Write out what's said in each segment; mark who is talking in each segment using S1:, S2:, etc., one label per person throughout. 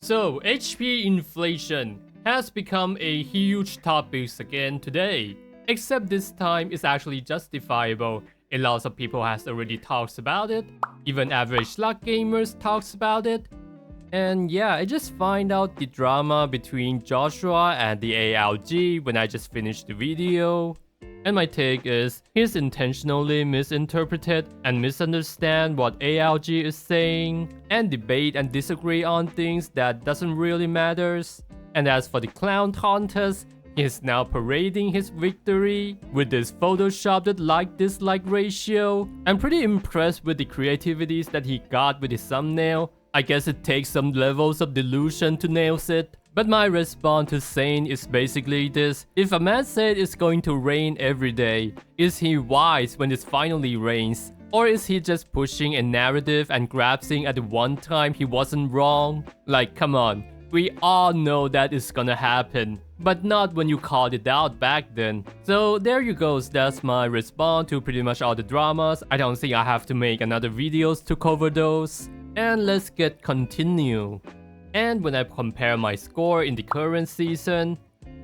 S1: So, HP inflation has become a huge topic again today. Except this time it's actually justifiable. A lot of people has already talked about it. Even average slot gamers talks about it. And yeah, I just find out the drama between Joshua and the ALG when I just finished the video. And my take is, he's intentionally misinterpreted and misunderstand what ALG is saying, and debate and disagree on things that doesn't really matters. And as for the clown contest, he's now parading his victory with this photoshopped like-dislike ratio. I'm pretty impressed with the creativities that he got with his thumbnail. I guess it takes some levels of delusion to nail it. But my response to Sane is basically this: if a man said it's going to rain every day, is he wise when it finally rains? Or is he just pushing a narrative and grasping at the one time he wasn't wrong? Like, come on, we all know that it's gonna happen, but not when you called it out back then. So there you go, that's my response to pretty much all the dramas. I don't think I have to make another videos to cover those. And let's get continue. And when I compare my score in the current season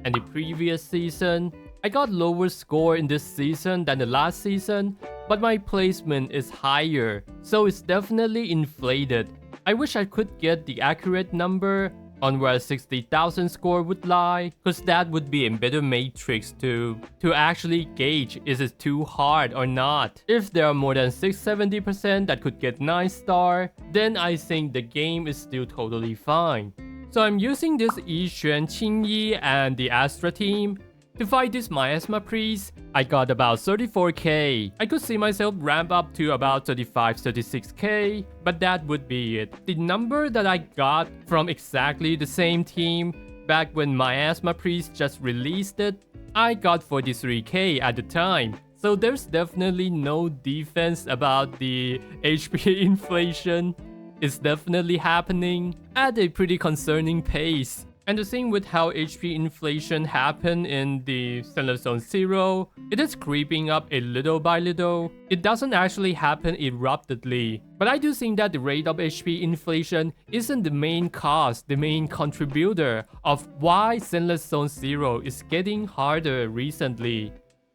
S1: and the previous season, I got lower score in this season than the last season, but my placement is higher, so it's definitely inflated. I wish I could get the accurate number on where 60,000 score would lie, cause that would be a better matrix to actually gauge is it too hard or not. If there are more than 670% that could get 9 star, then I think the game is still totally fine. So I'm using this Yixuan, Qingyi and the Astra team. To fight this Miasma Priest, I got about 34k. I could see myself ramp up to about 35-36k, but that would be it. The number that I got from exactly the same team back when Miasma Priest just released it, I got 43k at the time. So there's definitely no defense about the HP inflation. It's definitely happening at a pretty concerning pace. And the thing with how HP inflation happened in the Zenless Zone Zero, it is creeping up a little by little. It doesn't actually happen abruptly. But I do think that the rate of HP inflation isn't the main cause, the main contributor of why Zenless Zone Zero is getting harder recently.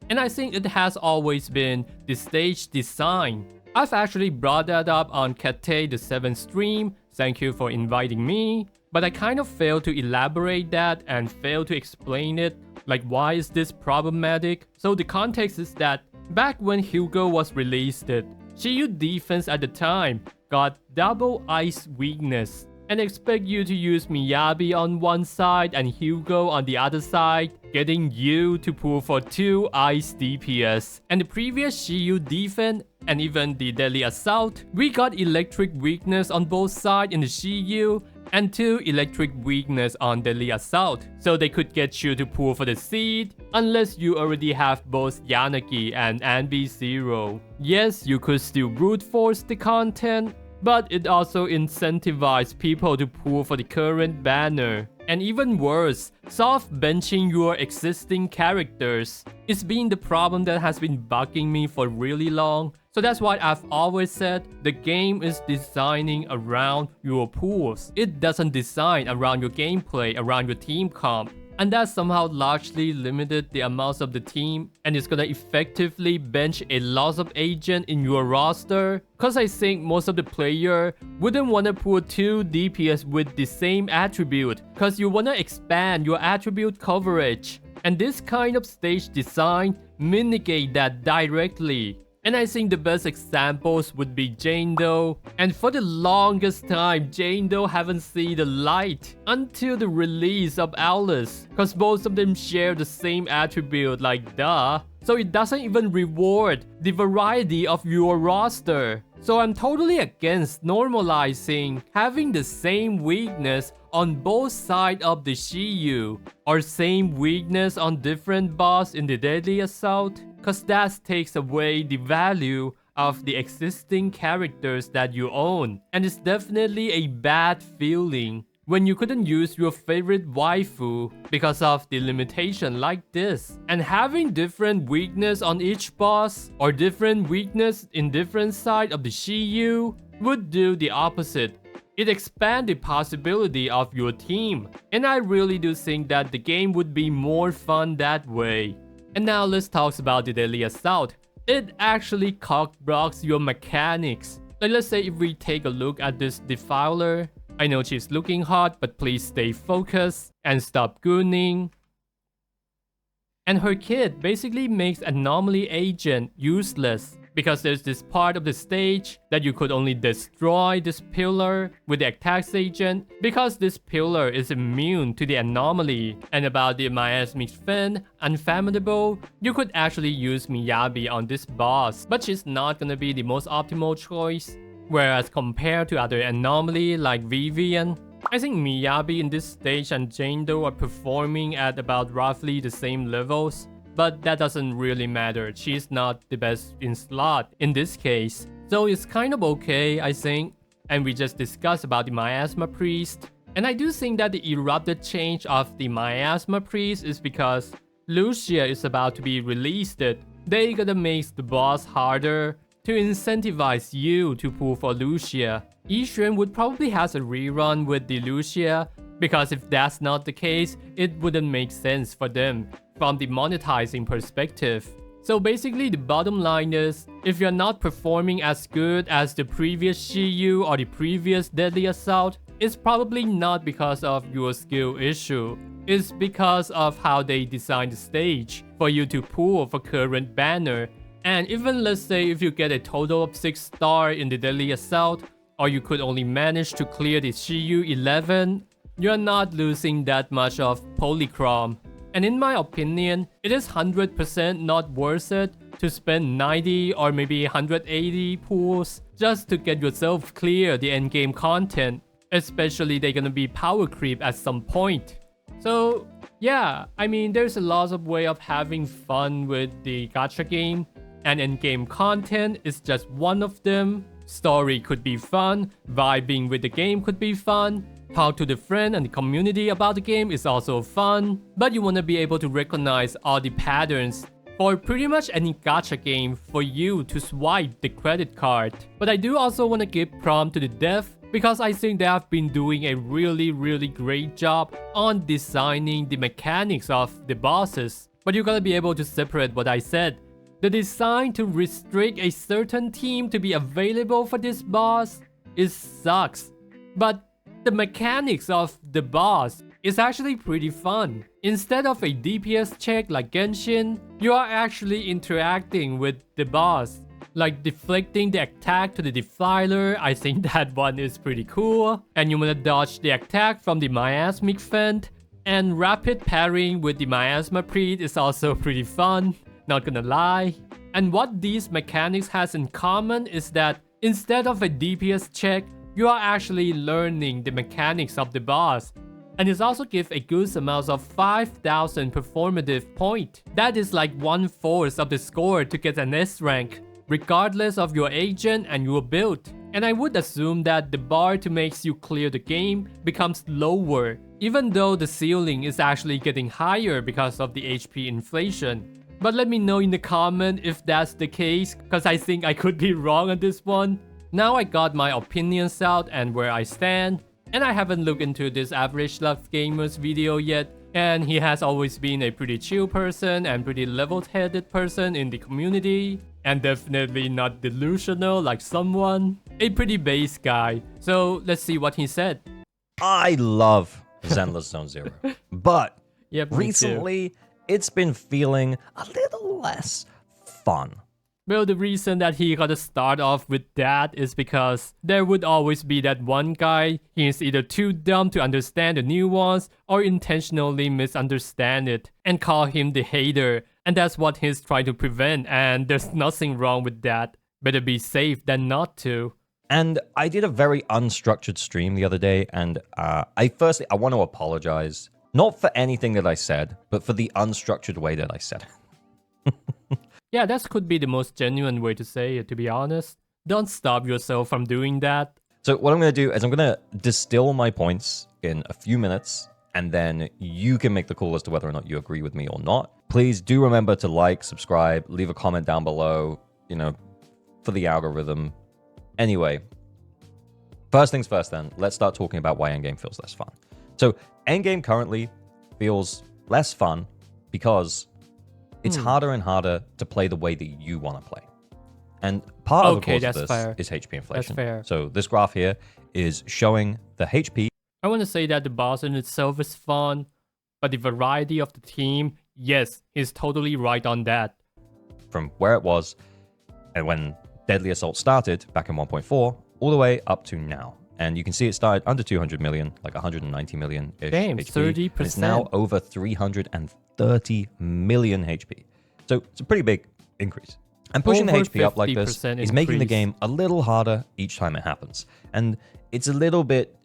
S1: And I think it has always been the stage design. I've actually brought that up on Kate the 7th stream, thank you for inviting me. But I kind of failed to elaborate that and failed to explain it, like why is this problematic? So the context is that back when Hugo was released, Shiyu defense at the time got double ice weakness, and expect you to use Miyabi on one side and Hugo on the other side, getting you to pull for 2 ice DPS. And the previous Shiyu defense and even the Deadly Assault, we got electric weakness on both sides in the Shiyu and 2 electric weakness on Deadly Assault, so they could get you to pull for the seed unless you already have both Yanagi and Anbi Zero. Yes, you could still brute force the content, but it also incentivized people to pull for the current banner. And even worse, soft benching your existing characters. It's been the problem that has been bugging me for really long. So that's why I've always said the game is designing around your pools. It doesn't design around your gameplay, around your team comp. And that somehow largely limited the amounts of the team, and it's gonna effectively bench a loss of agent in your roster. Cause I think most of the player wouldn't wanna put 2 DPS with the same attribute, cause you wanna expand your attribute coverage. And this kind of stage design mitigate that directly. And I think the best examples would be Jane Doe. And for the longest time, Jane Doe haven't seen the light until the release of Alice. Cause both of them share the same attribute, like duh. So it doesn't even reward the variety of your roster. So I'm totally against normalizing having the same weakness on both sides of the Shiyu, or same weakness on different boss in the Deadly Assault, cause that takes away the value of the existing characters that you own. And it's definitely a bad feeling when you couldn't use your favorite waifu because of the limitation like this. And having different weakness on each boss, or different weakness in different side of the Shiyu, would do the opposite. It expands the possibility of your team, and I really do think that the game would be more fun that way. And now let's talk about the Deadly Assault. It actually cock-blocks your mechanics. Like let's say if we take a look at this Defiler, I know she's looking hot, but please stay focused and stop gooning. And her kit basically makes Anomaly Agent useless, because there's this part of the stage that you could only destroy this pillar with the attacks agent, because this pillar is immune to the anomaly. And about the miasmic fin, Unfathomable, you could actually use Miyabi on this boss, but she's not gonna be the most optimal choice. Whereas compared to other anomaly like Vivian, I think Miyabi in this stage and Jane Doe are performing at about roughly the same levels. But that doesn't really matter, she's not the best in slot in this case. So it's kind of okay, I think. And we just discussed about the Miasma Priest. And I do think that the erupted change of the Miasma Priest is because Lucia is about to be released. They gotta make the boss harder to incentivize you to pull for Lucia. Ishren would probably have a rerun with the Lucia, because if that's not the case, it wouldn't make sense for them from the monetizing perspective. So basically the bottom line is, if you're not performing as good as the previous Shiyu or the previous Deadly Assault, it's probably not because of your skill issue. It's because of how they designed the stage for you to pull for current banner. And even let's say if you get a total of 6 stars in the Deadly Assault, or you could only manage to clear the Shiyu 11, you're not losing that much of Polychrome. And in my opinion, it is 100% not worth it to spend 90 or maybe 180 pools just to get yourself clear the endgame content, especially they're gonna be power creep at some point. So yeah, I mean there's a lot of way of having fun with the gacha game, and endgame content is just one of them. Story could be fun, vibing with the game could be fun, talk to the friend and the community about the game is also fun, but you want to be able to recognize all the patterns for pretty much any gacha game for you to swipe the credit card. But I do also want to give prompt to the dev, because I think they have been doing a really great job on designing the mechanics of the bosses. But you gotta be able to separate what I said. The design to restrict a certain team to be available for this boss, it sucks. But the mechanics of the boss is actually pretty fun. Instead of a DPS check like Genshin, you are actually interacting with the boss. Like deflecting the attack to the Defiler, I think that one is pretty cool. And you wanna dodge the attack from the Miasmic Fent. And rapid parrying with the Miasma Priest is also pretty fun. Not gonna lie. And what these mechanics has in common is that instead of a DPS check, you are actually learning the mechanics of the boss. And it also gives a good amount of 5,000 performative point. That is like 1/4 of the score to get an S rank, regardless of your agent and your build. And I would assume that the bar to make you clear the game becomes lower, even though the ceiling is actually getting higher because of the HP inflation. But let me know in the comment if that's the case, cause I think I could be wrong on this one. Now I got my opinions out and where I stand, and I haven't looked into this Average Lux Gamer's video yet, and he has always been a pretty chill person and pretty level-headed person in the community, and definitely not delusional like someone. A pretty base guy. So let's see what he said.
S2: I love Zenless Zone Zero, but
S1: Yep,
S2: recently it's been feeling a little less fun.
S1: Well, the reason that he gotta start off with that is because there would always be that one guy, he is either too dumb to understand the nuance or intentionally misunderstand it and call him the hater, and that's what he's trying to prevent, and there's nothing wrong with that. Better be safe than not to.
S2: And I did a very unstructured stream the other day, and I want to apologize. Not for anything that I said, but for the unstructured way that I said it.
S1: Yeah, that could be the most genuine way to say it, to be honest. Don't stop yourself from doing that.
S2: So what I'm going to do is I'm going to distill my points in a few minutes, and then you can make the call as to whether or not you agree with me or not. Please do remember to like, subscribe, leave a comment down below, for the algorithm. Anyway, First things first then, let's start talking about why endgame feels less fun. So endgame currently feels less fun because it's harder and harder to play the way that you want to play. And part of the cause of this is HP inflation.
S1: That's fair.
S2: So this graph here is showing the HP.
S1: I want to say that the boss in itself is fun, but the variety of the team, yes, he's totally right on that.
S2: From where it was and when Deadly Assault started back in 1.4 all the way up to now. And you can see it started under 200 million, like 190 million-ish
S1: Damn,
S2: HP.
S1: 30%.
S2: It's now over 330 million HP. So it's a pretty big increase. And pushing the
S1: Over
S2: HP up like this
S1: 50%
S2: is making the
S1: increase.
S2: game a little harder each time it happens. And it's a little bit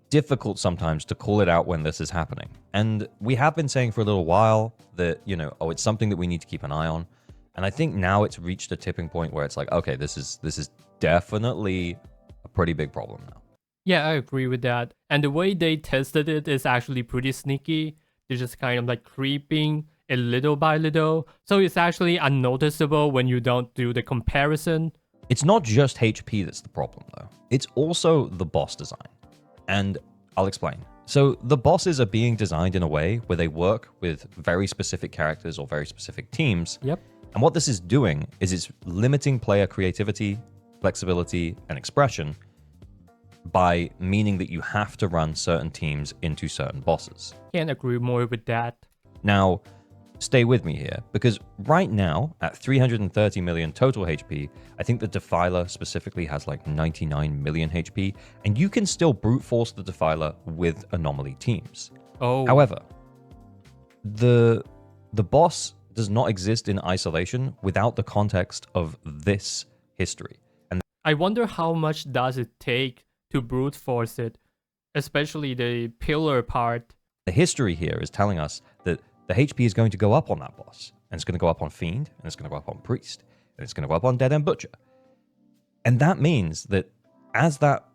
S2: difficult sometimes to call it out when this is happening. And we have been saying for a little while that, it's something that we need to keep an eye on. And I think now it's reached a tipping point where it's like, okay, this is definitely a pretty big problem now.
S1: Yeah, I agree with that. And the way they tested it is actually pretty sneaky. They're just kind of like creeping it little by little. So it's actually unnoticeable when you don't do the comparison.
S2: It's not just HP that's the problem, though. It's also the boss design. And I'll explain. So the bosses are being designed in a way where they work with very specific characters or very specific teams.
S1: Yep.
S2: And what this is doing is it's limiting player creativity, flexibility, and expression by meaning that you have to run certain teams into certain bosses.
S1: Can't agree more with that.
S2: Now, stay with me here, because right now, at 330 million total HP, I think the Defiler specifically has like 99 million HP, and you can still brute force the Defiler with anomaly teams.
S1: Oh.
S2: However, the boss does not exist in isolation without the context of this history. And
S1: I wonder how much does it take to brute force it, especially the pillar part.
S2: the history here is telling us that the HP is going to go up on that boss, and it's going to go up on Fiend, and it's going to go up on Priest, and it's going to go up on Dead End Butcher. And that means that as that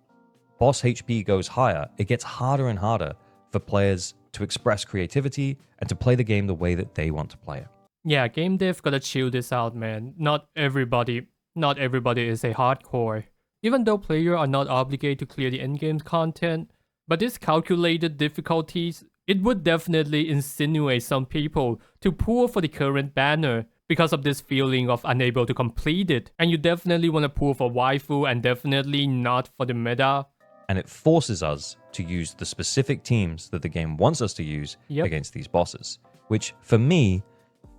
S2: boss HP goes higher, it gets harder and harder for players to express creativity and to play the game the way that they want to play it.
S1: Yeah, game dev gotta chill this out, man. Not everybody is a hardcore. Even though players are not obligated to clear the endgame content, but these calculated difficulties, it would definitely insinuate some people to pull for the current banner because of this feeling of unable to complete it. And you definitely want to pull for waifu and definitely not for the meta.
S2: And it forces us to use the specific teams that the game wants us to use against these bosses, which for me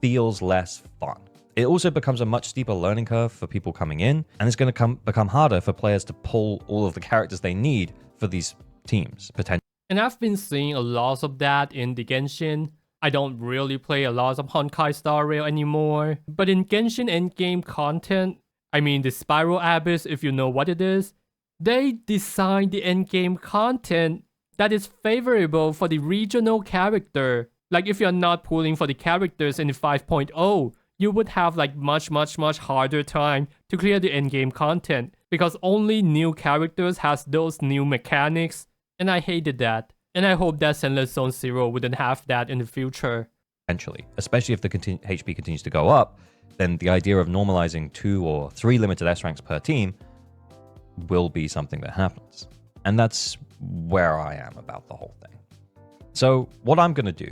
S2: feels less fun. It also becomes a much steeper learning curve for people coming in, and it's going to become harder for players to pull all of the characters they need for these teams, potentially.
S1: And I've been seeing a lot of that in the Genshin. I don't really play a lot of Honkai Star Rail anymore, but in Genshin endgame content, I mean the Spiral Abyss, if you know what it is, they designed the endgame content that is favorable for the regional character. Like if you're not pulling for the characters in the 5.0, you would have like much harder time to clear the endgame content because only new characters has those new mechanics, and I hated that. And I hope that Zenless Zone Zero wouldn't have that in the future.
S2: Eventually, especially if the HP continues to go up, then the idea of normalizing 2 or 3 limited S ranks per team will be something that happens. And that's where I am about the whole thing. So what I'm going to do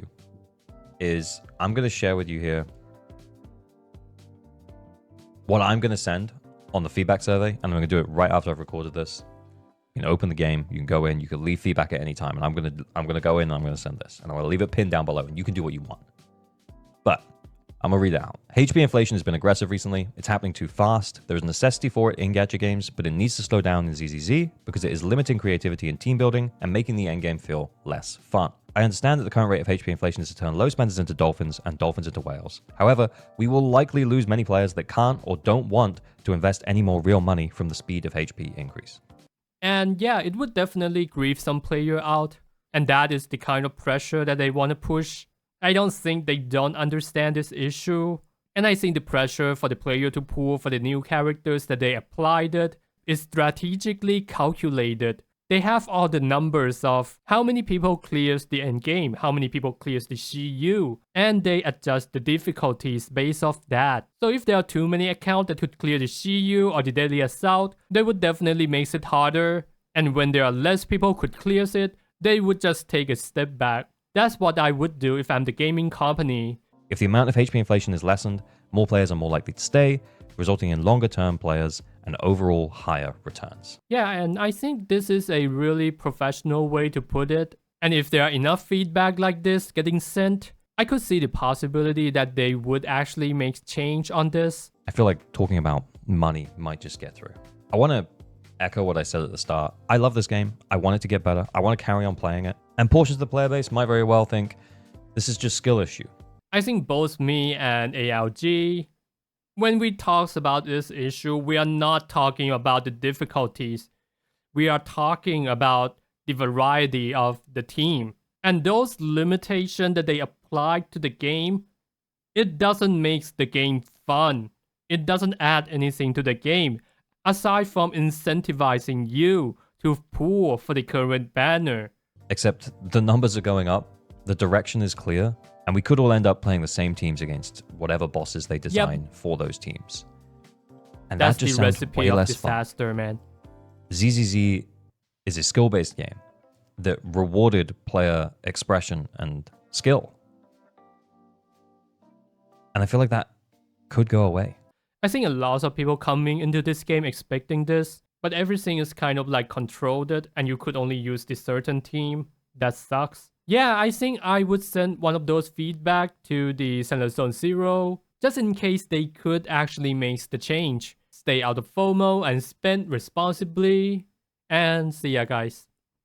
S2: is I'm going to share with you here what I'm going to send on the feedback survey, and I'm going to do it right after I've recorded this. You can open the game, you can go in, you can leave feedback at any time, and I'm going to go in and I'm going to send this, and I'm going to leave it pinned down below, and you can do what you want. But I'm going to read it out. HP inflation has been aggressive recently. It's happening too fast. There's a necessity for it in gacha games, but it needs to slow down in ZZZ because it is limiting creativity and team building and making the endgame feel less fun. I understand that the current rate of HP inflation is to turn low spenders into dolphins and dolphins into whales. However, we will likely lose many players that can't or don't want to invest any more real money from the speed of HP increase.
S1: And yeah, it would definitely grieve some player out, and that is the kind of pressure that they want to push. I don't think they don't understand this issue, and I think the pressure for the player to pull for the new characters that they applied it is strategically calculated. They have all the numbers of how many people clears the endgame, how many people clears the CU, and they adjust the difficulties based off that. So if there are too many accounts that could clear the CU or the Deadly Assault, they would definitely make it harder. And when there are less people who clears it, they would just take a step back. That's what I would do if I'm the gaming company.
S2: If the amount of HP inflation is lessened, more players are more likely to stay, resulting in longer term players and overall higher returns.
S1: Yeah, and I think this is a really professional way to put it. And if there are enough feedback like this getting sent, I could see the possibility that they would actually make change on this.
S2: I feel like talking about money might just get through. I want to echo what I said at the start. I love this game. I want it to get better. I want to carry on playing it. And portions of the player base might very well think this is just skill issue.
S1: I think both me and ALG, when we talk about this issue, we are not talking about the difficulties. We are talking about the variety of the team. And those limitations that they apply to the game, it doesn't make the game fun. It doesn't add anything to the game, aside from incentivizing you to pull for the current banner.
S2: Except the numbers are going up, the direction is clear, and we could all end up playing the same teams against whatever bosses they design for those teams. And
S1: that's
S2: that just
S1: the
S2: sounds
S1: recipe
S2: way
S1: of
S2: less
S1: disaster,
S2: fun.
S1: man.
S2: ZZZ is a skill-based game that rewarded player expression and skill. And I feel like that could go away.
S1: I think a lot of people coming into this game expecting this, but everything is kind of like controlled and you could only use this certain team. That sucks. Yeah, I think I would send one of those feedback to the Center Zone Zero, just in case they could actually make the change. Stay out of FOMO and spend responsibly. And see ya, guys.